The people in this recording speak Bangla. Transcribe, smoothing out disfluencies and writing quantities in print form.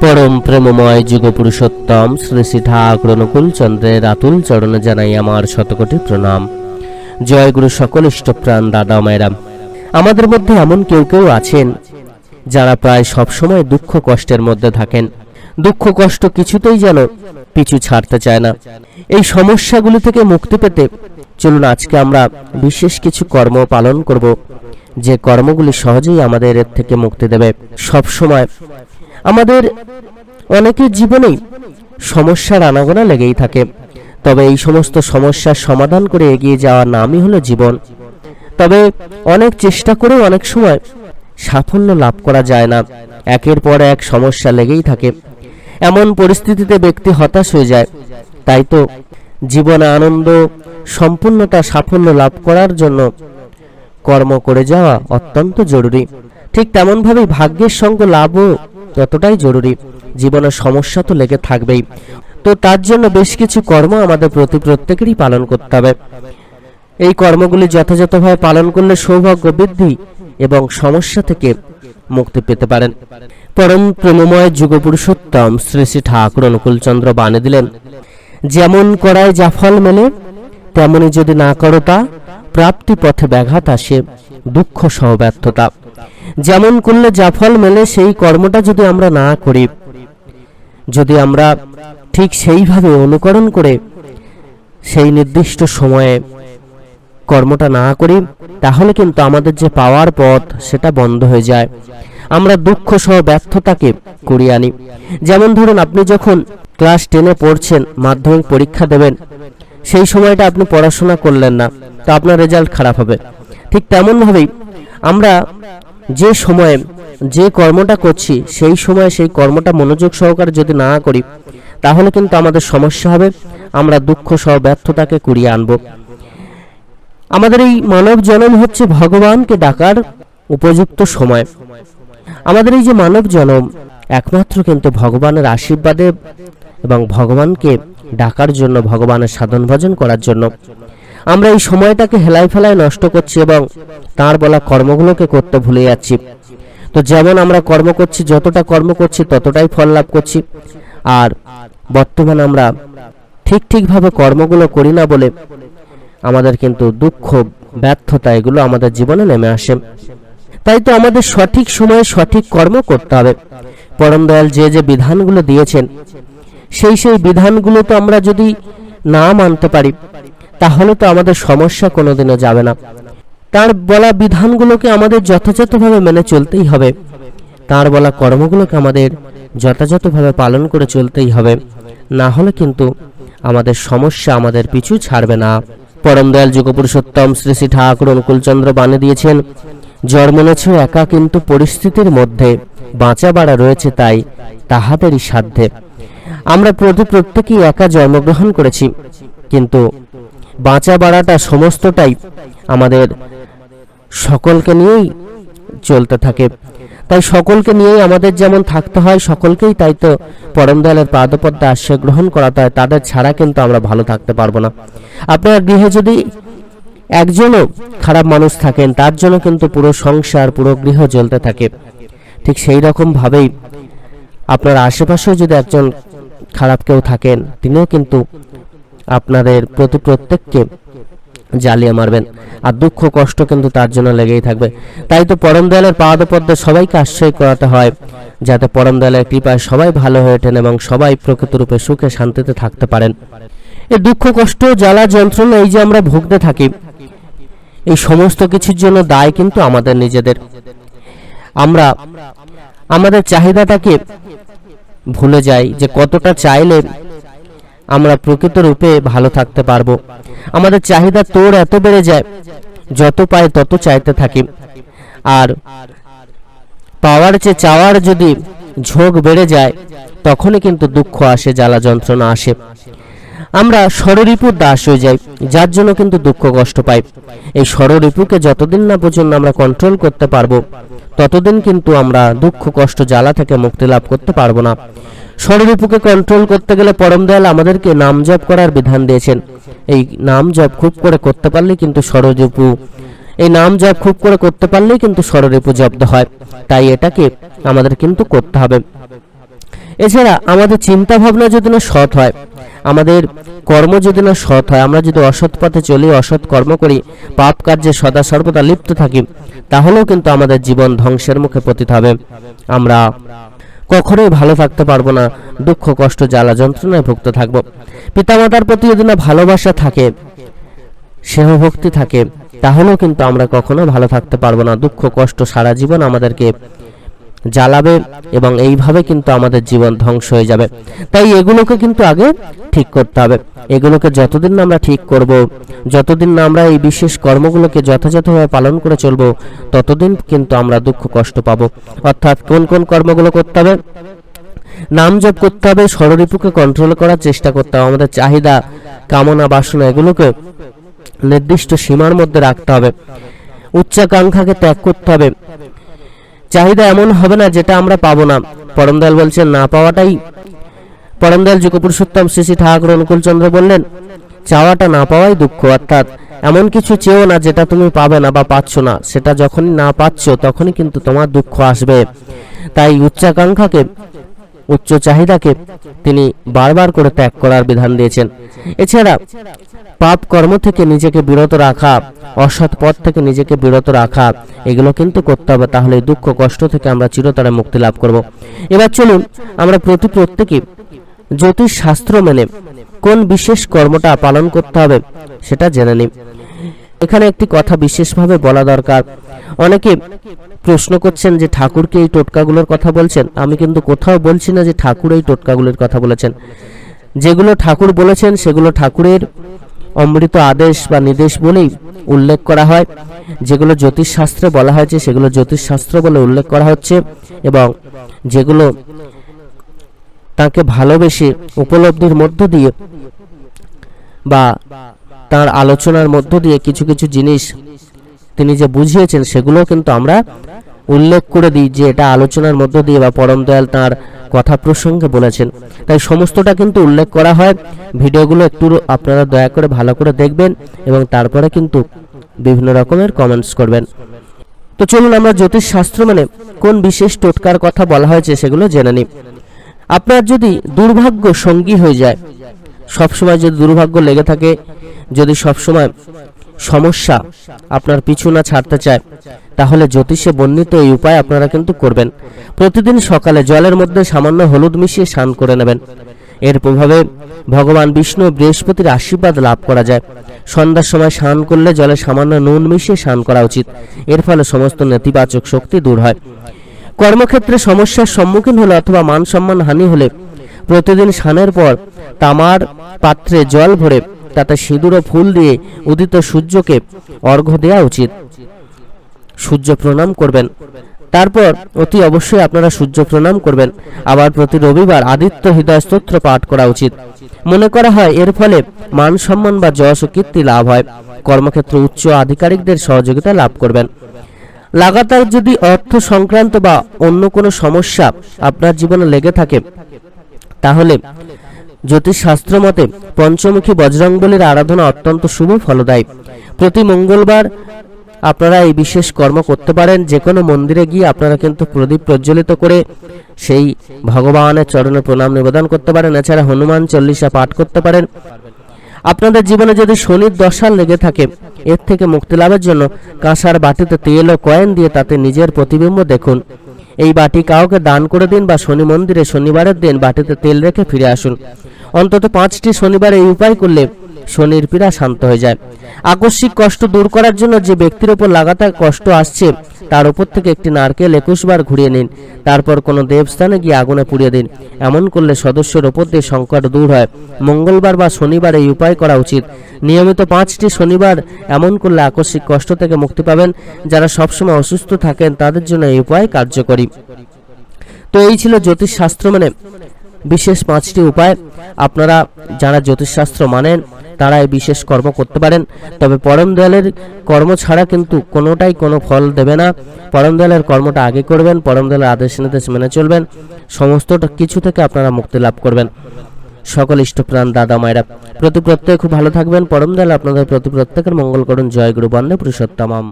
পরম প্রেমময় যুগপুরুষোত্তম শ্রী শ্রী ঠাকুর অনুকূল চন্দ্রের আতুল চরণে জানাই আমার শতকোটি প্রণাম। জয় গুরু সকল ইষ্টপ্রাণ দাদা মায়েরা। আমাদের মধ্যে এমন কেউ কেউ আছেন যারা প্রায় সবসময় দুঃখ কষ্টের মধ্যে থাকেন। দুঃখ কষ্ট কিছুতেই যেন পিছু ছাড়তে চায় না। এই সমস্যাগুলি থেকে মুক্তি পেতে চলুন আজকে আমরা বিশেষ কিছু কর্ম পালন করব, যে কর্মগুলি সহজেই আমাদের এর থেকে মুক্তি দেবে। সবসময় আমাদের অনেকের জীবনেই সমস্যার আনাগোনা লেগেই থাকে, তবে এই সমস্ত সমস্যার সমাধান করে এগিয়ে যাওয়ার নামই হলো জীবন। তবে অনেক চেষ্টা করেও অনেক সময় সাফল্য লাভ করা যায় না। একের পর এক সমস্যা লেগেই থাকে। এমন পরিস্থিতিতে ব্যক্তি হতাশ হয়ে যায়। তাই তো জীবনে আনন্দ, সম্পূর্ণতা, সাফল্য লাভ করার জন্য কর্ম করে যাওয়া অত্যন্ত জরুরি। ঠিক তেমনভাবেই ভাগ্যের সঙ্গে লাভও ততটাই জরুরি। জীবনের সমস্যা তো লেগে থাকবেই, তো তার জন্য বেশ কিছু কর্ম আমাদের প্রত্যেকেরই পালন করতে হবে। এই কর্মগুলি যথাযথভাবে পালন করলে সৌভাগ্য বৃদ্ধি এবং সমস্যা থেকে মুক্তি পেতে পারেন। পরম প্রেমময় যুগপুরুষোত্তম শ্রী শ্রী ঠাকুর অনুকূল চন্দ্র বাণী দিলেন, যেমন করায় যা ফল মেলে, তেমনি যদি না করো তা প্রাপ্তি পথে ব্যাঘাত আসে, দুঃখ সহ ব্যর্থতা। যেমন করলে যা ফল মেলে সেই কর্মটা যদি আমরা না করি, যদি আমরা ঠিক সেইভাবে অনুকরণ করে সেই নির্দিষ্ট সময়ে কর্মটা না করি, তাহলে কিন্তু আমাদের যে পাওয়ার পথ সেটা বন্ধ হয়ে যায়। আমরা দুঃখ সহ ব্যর্থতাকে কুড়িয়ে আনি। যেমন ধরুন, আপনি যখন ক্লাস 10-এ পড়ছেন, মাধ্যমিক পরীক্ষা দেবেন, সেই সময়টা আপনি পড়াশোনা করলেন না, তো আপনার রেজাল্ট খারাপ হবে। ঠিক তেমনভাবেই আমরা যে সময়ে যে কর্মটা করছি সেই সময়ে সেই কর্মটা মনোযোগ সহকারে যদি না করি, তাহলে কিন্তু আমাদের সমস্যা হবে। আমরা দুঃখ সহ ব্যর্থতাকে কুড়িয়ে আনব। আমাদের এই মানব জন্ম হচ্ছে ভগবানকে ডাকার উপযুক্ত সময়। আমাদের এই যে মানব জন্ম একমাত্র কিন্তু ভগবানের আশীর্বাদে এবং ভগবানকে ডাকার জন্য, ভগবানের সাধন ভজন করার জন্য। আমরা এই সময়টাকে হেলায় ফেলায় নষ্ট করছি এবং তার বলা কর্মগুলোকে করতে ভুলে যাচ্ছি। তো যেমন আমরা কর্ম করছি, যতটা কর্ম করছি ততটাই ফল লাভ করছি। আর বর্তমানে আমরা ঠিকভাবে কর্মগুলো করি না বলে আমাদের কিন্তু দুঃখ, ব্যর্থতা এগুলো আমাদের জীবনে নেমে আসে। তাই তো আমাদের সঠিক সময়ে সঠিক কর্ম করতে হবে। পরম দয়াল যে বিধানগুলো দিয়েছেন, সেই বিধানগুলো তো আমরা যদি না মানতে পারি, তাহলে তো আমাদের সমস্যা কোনোদিনও যাবে না। তার বলা বিধানগুলোকে আমাদের যথাযথভাবে মেনে চলতেই হবে। তার বলা কর্মগুলোকে আমাদের যথাযথভাবে পালন করে চলতেই হবে। না হলে কিন্তু আমাদের সমস্যা আমাদের পিছু ছাড়বে না। পরম দয়াল যুগপুরুষোত্তম শ্রী শ্রী ঠাকুর অনুকূল চন্দ্র বাণী দিয়েছেন, জন্মেছ একা কিন্তু পরিস্থিতির মধ্যে, বাঁচা বাড়া রয়েছে তাই তাহাদেরই সাধ্যে। আমরা প্রত্যেকেই একা জন্মগ্রহণ করেছি, কিন্তু বাঁচা বাড়াটা সমস্তটাই আমাদের সকলকে নিয়েই চলতে থাকে। তাই সকলকে নিয়েই আমাদের যেমন থাকতে হয়, সকলকেই তাই তো পরম দয়ালের পাদপদ্মে আশ্রয় গ্রহণ করাতে হয়। তাদের ছাড়া কিন্তু আমরা ভালো থাকতে পারবো না। আপনার গৃহে যদি একজনও খারাপ মানুষ থাকেন, তার জন্য কিন্তু পুরো সংসার, পুরো গৃহ জ্বলতে থাকে। ঠিক সেই রকম ভাবেই আপনার আশেপাশেও যদি একজন খারাপ কেউ থাকেন, তিনিও কিন্তু আপনাদের প্রত্যেককে জ্বালিয়ে মারবেন। আর দুঃখ কষ্ট কিন্তু তার জন্য লেগেই থাকবে। তাই তো পরম দয়ালের পাদপদ্মে সবাইকে আশ্রয় করাতে হয়, যাতে পরম দয়ালের কৃপায় সবাই ভালো হয়ে ওঠেন এবং সবাই প্রকৃত রূপে সুখে শান্তিতে থাকতে পারেন। এই দুঃখ কষ্ট, জ্বালা যন্ত্রণা এই যে আমরা ভুগতে থাকি, এই সমস্ত কিছুর জন্য দায় কিন্তু আমাদের নিজেদের। আমরা আমাদের চাহিদাটাকে ভুলে যাই যে কতটা চাইলে আমরা প্রকৃত রূপে ভালো থাকতে পারবো। আমাদের চাহিদা তোর এত বেড়ে যায়, যত পাই তত চাইতে থাকি। আর পাওয়ার চেয়ে চাওয়ার যদি ঝোঁক বেড়ে যায়, তখনই কিন্তু দুঃখ আসে, জ্বালা যন্ত্রণা আসে। আমরা ষড়রিপুর দাস হয়ে যাই, যার জন্য কিন্তু দুঃখ কষ্ট পাই। এই ষড়রিপুকে যতদিন না পর্যন্ত আমরা কন্ট্রোল করতে পারবো, ততদিন কিন্তু আমরা দুঃখ কষ্ট জ্বালা থেকে মুক্তি লাভ করতে পারবো না। ষড়রিপুকে কন্ট্রোল করতে গেলে পরম দয়াল আমাদেরকে নাম জপ করার বিধান দিয়েছেন। এই নাম জপ খুব করে করতে পারলেই কিন্তু ষড়রিপু, এই নাম জপ খুব করে করতে পারলেই কিন্তু ষড়রিপু জব্দ হয়। তাই এটাকে আমাদের কিন্তু করতে হবে। এছাড়া আমাদের চিন্তা ভাবনা যদি না সৎ হয়, আমাদের কর্ম যদি না সৎ হয়, আমরা যদি অসৎ পথে চলি, অসৎ কর্ম করি, পাপ কার্যে সদা সর্বদা লিপ্ত থাকি, তাহলেও কিন্তু আমাদের জীবন ধ্বংসের মুখে পতিত হবে। আমরা কখনোই ভালো থাকতে পারবো না, দুঃখ কষ্ট জ্বালা যন্ত্রণায় ভুগতে থাকবো। পিতামাতার প্রতি যদি না ভালোবাসা থাকে, স্নেহ ভক্তি থাকে, তাহলেও কিন্তু আমরা কখনো ভালো থাকতে পারবো না। দুঃখ কষ্ট সারা জীবন আমাদেরকে জ্বালাবে এবং এইভাবে কিন্তু আমাদের জীবন ধ্বংস হয়ে যাবে। তাই এগুলোকে কিন্তু আগে ঠিক করতে হবে। এগুলোকে যতদিন না আমরা ঠিক করব, যতদিন না আমরা এই বিশেষ কর্মগুলোকে যথাযথভাবে পালন করে চলব, ততদিন কিন্তু আমরা দুঃখ কষ্ট পাবো। অর্থাৎ কোন কোন কর্মগুলো করতে হবে? নাম জপ করতে হবে, ষড়রিপুকে কন্ট্রোল করার চেষ্টা করতে হবে, আমাদের চাহিদা কামনা বাসনা এগুলোকে নির্দিষ্ট সীমার মধ্যে রাখতে হবে, উচ্চাকাঙ্ক্ষাকে ত্যাগ করতে হবে। চাহিদা এমন হবে না যেটা আমরা পাবো না। পরম দয়াল বলছেন না পাওয়াটাই, পরম দয়াল যুগপুরুষোত্তম শ্রী শ্রী ঠাকুর অনুকূলচন্দ্র বললেন চাওয়াটা না পাওয়াই দুঃখ। অর্থাৎ এমন কিছু চেয়েও না যেটা তুমি পাবে না বা পাচ্ছ না, সেটা যখনই না পাচ্ছ তখনই কিন্তু তোমার দুঃখ আসবে। তাই উচ্চাকাঙ্ক্ষাকে, উচ্চ চাহিদাকে তিনি বারবার করে ত্যাগ করার বিধান দিয়েছেন। এছাড়া পাপ কর্ম থেকে নিজেকে বিরত রাখা, অসৎ পথ থেকে নিজেকে বিরত রাখা, এগুলো কিন্তু করতে হবে। তাহলে দুঃখ কষ্ট থেকে আমরা চিরতরে মুক্তি লাভ করব। এবার চলুন আমরা প্রত্যেকে জ্যোতিষ শাস্ত্র মেনে কোন বিশেষ কর্মটা পালন করতে হবে সেটা জেনে নিই। এখানে একটি কথা বিশেষভাবে বলা দরকার। অনেকে প্রশ্ন করছেন যে ঠাকুর কি এই টোটকাগুলোর কথা বলছেন? আমি কিন্তু কোথাও বলছি না যে ঠাকুর এই টোটকাগুলোর কথা বলেছেন। যেগুলো ঠাকুর বলেছেন সেগুলো ঠাকুরের অমৃত আদেশ বা নির্দেশ বলেই উল্লেখ করা হয়। যেগুলো জ্যোতিষশাস্ত্রে বলা হয়েছে সেগুলো জ্যোতিষশাস্ত্র বলে উল্লেখ করা হচ্ছে, এবং যেগুলো তাকে ভালোবেসে উপলব্ধির মধ্য দিয়ে বা তার আলোচনার মধ্য দিয়ে কিছু কিছু জিনিস তিনি যে বুঝিয়েছেন সেগুলো কিন্তু আমরা উল্লেখ করে দিই যে এটা আলোচনার মধ্য দিয়ে বা পরম দয়াল তাঁর কথা প্রসঙ্গে বলেছেন। তাই সমস্তটা কিন্তু উল্লেখ করা হয়। ভিডিওগুলো একটু আপনারা দয়া করে ভালো করে দেখবেন এবং তারপরে কিন্তু বিভিন্ন রকমের কমেন্টস করবেন। তো চলুন আমরা জ্যোতিষ শাস্ত্র মানে কোন বিশেষ টোটকার কথা বলা হয়েছে সেগুলো জেনে নিই। আপনার যদি দুর্ভাগ্য সঙ্গী হয়ে যায়, সবসময় যদি দুর্ভাগ্য লেগে থাকে, যদি সবসময় সমস্যা আপনার পিছু না ছাড়তে চায়, তাহলে জ্যোতিষে বর্ণিত এই উপায় আপনারা কিন্তু করবেন। প্রতিদিন সকালে জলের মধ্যে সামান্য হলুদ মিশিয়ে স্নান করে নেবেন। এর প্রভাবে ভগবান বিষ্ণু বৃহস্পতির আশীর্বাদ লাভ করা যায়। সন্ধ্যার সময় স্নান করলে জলে সামান্য নুন মিশিয়ে স্নান করা উচিত। এর ফলে সমস্ত নেতিবাচক শক্তি দূর হয়। কর্মক্ষেত্রে সমস্যার সম্মুখীন হলে অথবা মান সম্মান হানি হলে প্রতিদিন স্নানের পর তামার পাত্রে জল ভরে তাতে সিঁদুর ও ফুল দিয়ে উদিত সূর্যকে অর্ঘ্য দেওয়া উচিত। সূর্য প্রণাম করবেন। তারপর অতি অবশ্যই আপনারা সূর্য প্রণাম করবেন। আবার প্রতি রবিবার আদিত্য হৃদয় স্তোত্র পাঠ করা উচিত। মনে করা হয় এর ফলে মান সম্মান বা যশ ও কীর্তি লাভ হয়। কর্মক্ষেত্রে উচ্চ আধিকারিকদের সহযোগিতা লাভ করবেন। লাগাতার যদি অর্থ সংক্রান্ত বা অন্য কোনো সমস্যা আপনার জীবনে লেগে থাকে, তাহলে জ্যোতিষ শাস্ত্র মতে পঞ্চমুখী বজরংবলীর আরাধনা অত্যন্ত শুভ ফলদায়ী। প্রতি মঙ্গলবার আপনারা এই বিশেষ কর্ম করতে পারেন। যে কোনো মন্দিরে গিয়ে আপনারা কিন্তু প্রদীপ প্রজ্বলিত করে সেই ভগবানের চরণে প্রণাম নিবেদন করতে পারেন। এছাড়া হনুমান চল্লিশা পাঠ করতে পারেন। আপনাদের জীবনে যদি শনির দশা লেগে থাকে, এর থেকে মুক্তি লাভের জন্য কাঁসার বাটিতে তেল ও কয়েন দিয়ে তাতে নিজের প্রতিবিম্ব দেখুন। এই বাটি কাউকে দান করে দিন বা শনি মন্দিরে শনিবারের দিন বাটিতে তেল রেখে ফিরে আসুন। অন্তত 5টি শনিবার এই উপায় করলে শনির পীড়া শান্ত হয়ে যায়। আকস্মিক কষ্ট দূর করার জন্য যে ব্যক্তির উপর লাগাতার কষ্ট আসছে তার উপর থেকে একটি নারকেল 21 বার ঘুরিয়ে নিন। তারপর কোনো দেবস্থানে গিয়ে আগুনে পুড়িয়ে দিন। এমন করলে সদস্যের উপর দিয়ে সংকট দূর হয়। মঙ্গলবার বা শনিবার এই উপায় করা উচিত। নিয়মিত 5টি শনিবার এমন করলে আকস্মিক কষ্ট থেকে মুক্তি পাবেন। যারা সবসময় অসুস্থ থাকেন তাদের জন্য এই উপায় কার্যকরী। তো এই ছিল জ্যোতিষ শাস্ত্র মানে বিশেষ 5টি উপায়। আপনারা যারা জ্যোতিষশাস্ত্র মানেন তারা এই বিশেষ কর্ম করতে পারেন। তবে পরম দয়ালের কর্ম ছাড়া কিন্তু কোনোটাই কোনো ফল দেবে না। পরম দয়ালের কর্মটা আগে করবেন, পরম দয়ালের আদেশ নির্দেশ মেনে চলবেন, সমস্তটা কিছু থেকে আপনারা মুক্তি লাভ করবেন। সকল ইষ্টপ্রাণ দাদা মায়েরা প্রত্যেকে খুব ভালো থাকবেন। পরম দয়াল আপনাদের প্রত্যেকের মঙ্গল করুন। জয় গুরু বন্দে পুরুষোত্তমম।